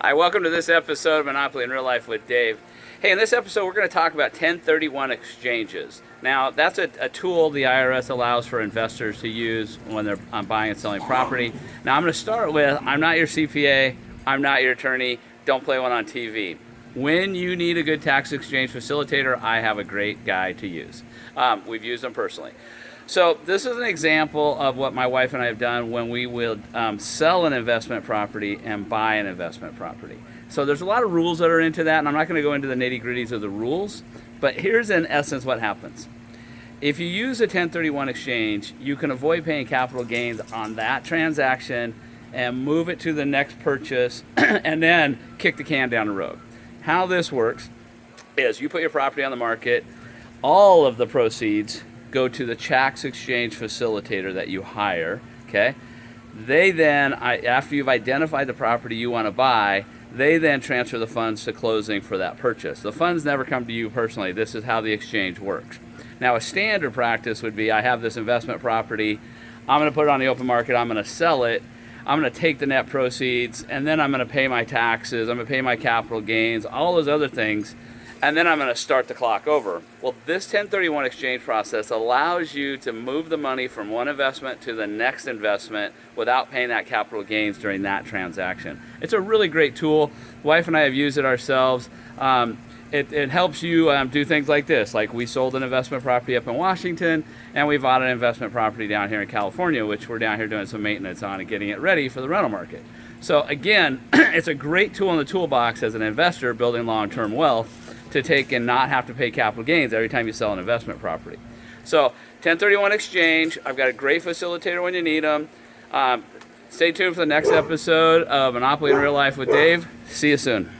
Hi, welcome to this episode of Monopoly in Real Life with Dave. Hey, in this episode, we're going to talk about 1031 exchanges. Now, that's a tool the IRS allows for investors to use when they're buying and selling property. Now, I'm going to start with, I'm not your CPA, I'm not your attorney, don't play one on TV. When you need a good tax exchange facilitator, I have a great guy to use. We've used them personally. So this is an example of what my wife and I have done when we will sell an investment property and buy an investment property. So there's a lot of rules that are into that, and I'm not going to go into the nitty-gritties of the rules, but here's in essence what happens. If you use a 1031 exchange, you can avoid paying capital gains on that transaction and move it to the next purchase and then kick the can down the road. How this works is you put your property on the market, all of the proceeds go to the tax exchange facilitator that you hire, okay? They then, after you've identified the property you want to buy, they then transfer the funds to closing for that purchase. The funds never come to you personally. This is how the exchange works. Now, a standard practice would be, I have this investment property, I'm going to put it on the open market, I'm going to sell it, I'm going to take the net proceeds, and then I'm going to pay my taxes, I'm going to pay my capital gains, all those other things, and then I'm going to start the clock over. Well, this 1031 exchange process allows you to move the money from one investment to the next investment without paying that capital gains during that transaction. It's a really great tool. Wife and I have used it ourselves. It helps you do things like this. Like, we sold an investment property up in Washington, and we bought an investment property down here in California, which we're down here doing some maintenance on and getting it ready for the rental market. So again, it's a great tool in the toolbox as an investor building long-term wealth to take and not have to pay capital gains every time you sell an investment property. So 1031 exchange, I've got a great facilitator when you need them. Stay tuned for the next episode of Monopoly in Real Life with Dave. See you soon.